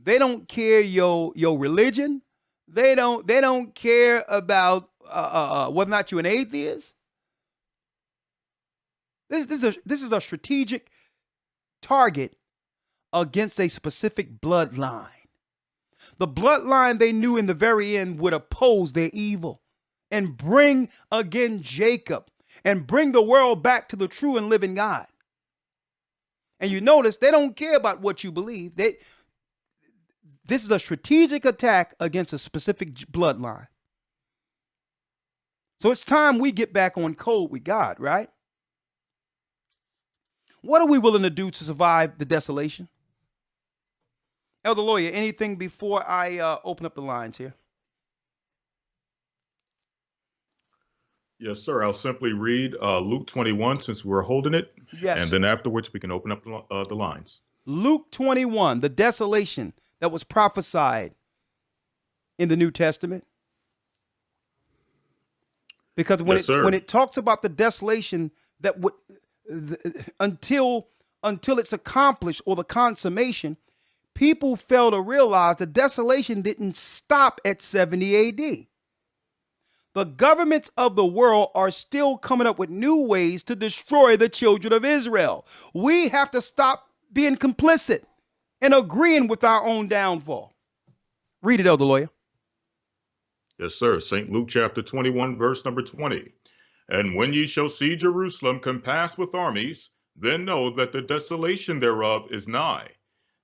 They don't care your religion. They don't care about whether or not you're an atheist. This is a strategic target against a specific bloodline. The bloodline they knew in the very end would oppose their evil and bring again Jacob and bring the world back to the true and living God. And you notice they don't care about what you believe. This is a strategic attack against a specific bloodline. So it's time we get back on code with God, right? What are we willing to do to survive the desolation? Elder Lawya, anything before I open up the lines here? Yes, sir. I'll simply read Luke 21 since we're holding it. Yes. And then afterwards we can open up the lines. Luke 21, the desolation that was prophesied in the New Testament. Because when it talks about the desolation that would until it's accomplished or the consummation, people fail to realize the desolation didn't stop at 70 AD. The governments of the world are still coming up with new ways to destroy the children of Israel. We have to stop being complicit and agreeing with our own downfall. Read it, Elder Lawya. Yes, sir. St. Luke chapter 21, verse number 20. And when ye shall see Jerusalem compassed with armies, then know that the desolation thereof is nigh.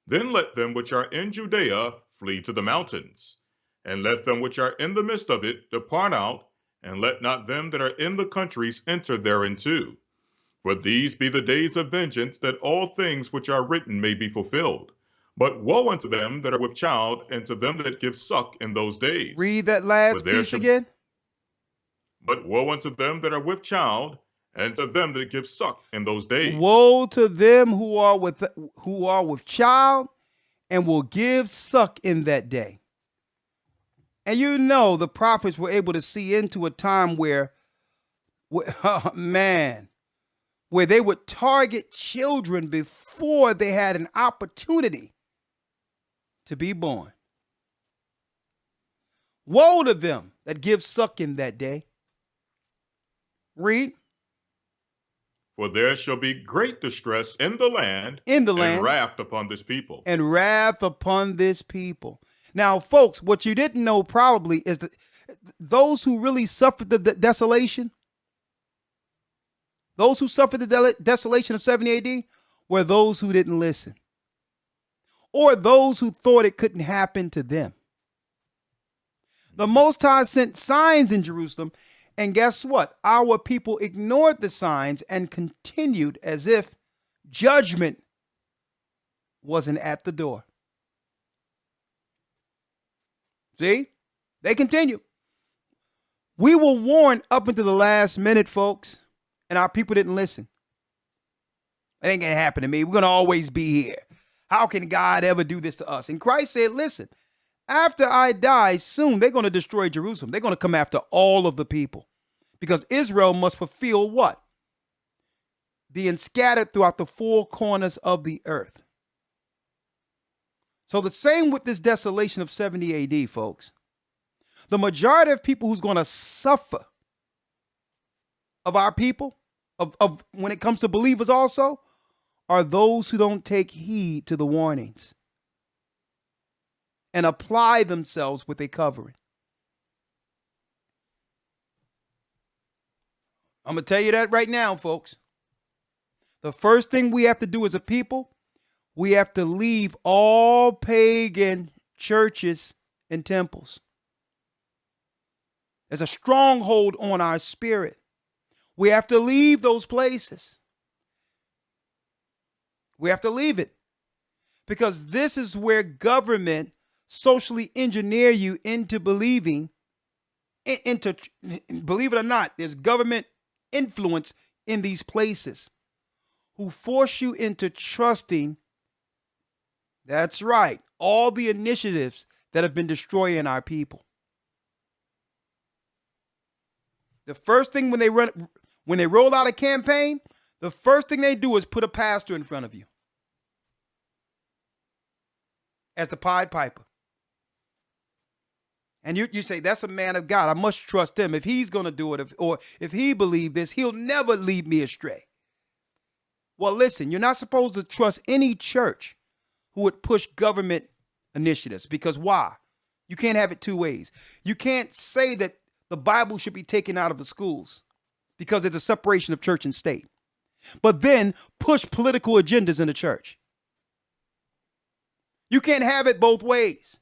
Then let them which are in Judea flee to the mountains, and let them which are in the midst of it depart out, and let not them that are in the countries enter thereinto. For these be the days of vengeance, that all things which are written may be fulfilled. But woe unto them that are with child, and to them that give suck in those days. Read that last piece again. But woe unto them that are with child, and to them that give suck in those days. Woe to them who are with child and will give suck in that day. And you know the prophets were able to see into a time where they would target children before they had an opportunity to be born. Woe to them that give suck in that day. Read. For there shall be great distress in the land, and wrath upon this people. And wrath upon this people. Now, folks, what you didn't know probably is that those who really suffered the desolation, those who suffered the desolation of 70 AD, were those who didn't listen, or those who thought it couldn't happen to them. The Most High sent signs in Jerusalem, and guess what? Our people ignored the signs and continued as if judgment wasn't at the door. See? They continue. We were warned up until the last minute, folks, and our people didn't listen. It ain't going to happen to me. We're going to always be here. How can God ever do this to us? And Christ said, listen, after I die soon, they're going to destroy Jerusalem. They're going to come after all of the people because Israel must fulfill what? Being scattered throughout the four corners of the earth. So the same with this desolation of 70 AD, folks. The majority of people who's going to suffer of our people, of when it comes to believers also, are those who don't take heed to the warnings and apply themselves with a covering. I'm going to tell you that right now, folks. The first thing we have to do as a people, we have to leave all pagan churches and temples. There's a stronghold on our spirit. We have to leave those places. We have to leave it because this is where government socially engineer you into believing, believe it or not, there's government influence in these places who force you into trusting, that's right, all the initiatives that have been destroying our people. The first thing when they roll out a campaign, the first thing they do is put a pastor in front of you. as the Pied Piper. And you say, that's a man of God. I must trust him. If he's going to do it, or if he believes this, he'll never lead me astray. Well, listen, you're not supposed to trust any church who would push government initiatives. Because why? You can't have it two ways. You can't say that the Bible should be taken out of the schools because there's a separation of church and state, but then push political agendas in the church. You can't have it both ways.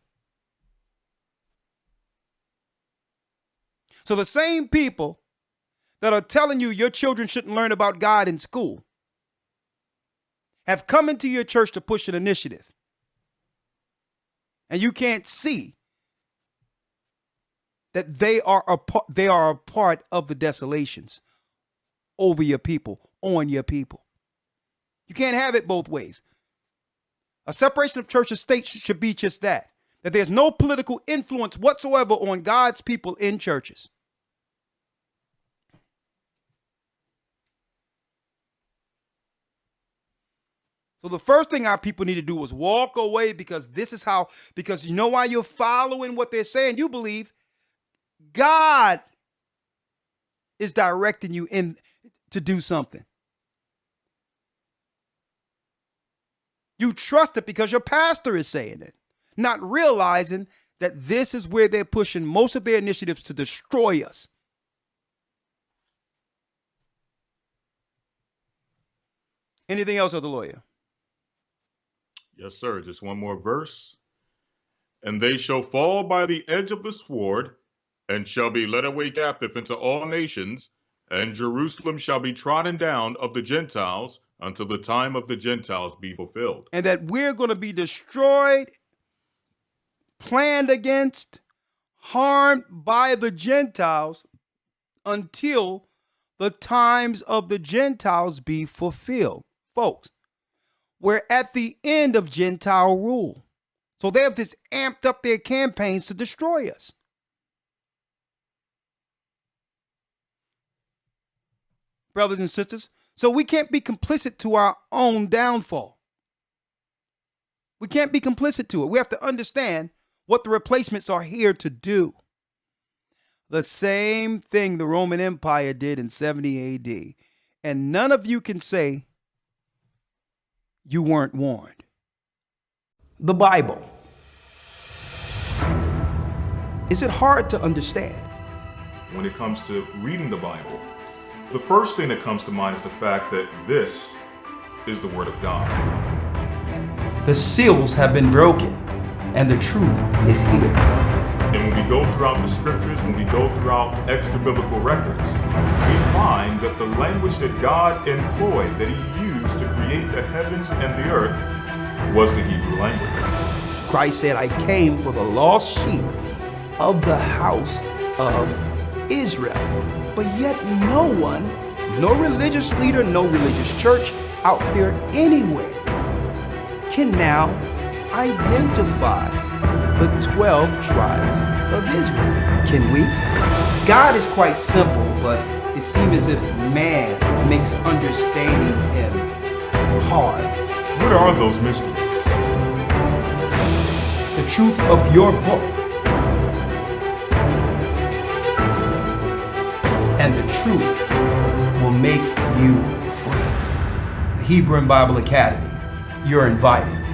So the same people that are telling you your children shouldn't learn about God in school have come into your church to push an initiative. And you can't see that they are a part of the desolations over your people, on your people. You can't have it both ways. A separation of church and state should be just that there's no political influence whatsoever on God's people in churches. So the first thing our people need to do is walk away, because because you know why you're following what they're saying? You believe God is directing you to do something. You trust it because your pastor is saying it, not realizing that this is where they're pushing most of their initiatives to destroy us. Anything else, Elder Lawya? Yes, sir. Just one more verse. And they shall fall by the edge of the sword, and shall be led away captive into all nations, and Jerusalem shall be trodden down of the Gentiles until the time of the Gentiles be fulfilled. And that we're going to be destroyed, planned against, harmed by the Gentiles until the times of the Gentiles be fulfilled. Folks, we're at the end of Gentile rule. So they have just amped up their campaigns to destroy us. Brothers and sisters, so we can't be complicit to our own downfall. We can't be complicit to it. We have to understand what the replacements are here to do. The same thing the Roman Empire did in 70 AD. And none of you can say you weren't warned. The Bible. Is it hard to understand? When it comes to reading the Bible, the first thing that comes to mind is the fact that this is the Word of God. The seals have been broken, and the truth is here. And when we go throughout the scriptures, when we go throughout extra biblical records, we find that the language that God employed, that He used to create the heavens and the earth, was the Hebrew language. Christ said, I came for the lost sheep of the house of Israel. But yet no one, no religious leader, no religious church out there anywhere can now identify the 12 tribes of Israel. Can we? God is quite simple, but it seems as if man makes understanding Him hard. What are those mysteries? The truth of your book and the truth will make you free. The Hebrew and Bible Academy, you're invited.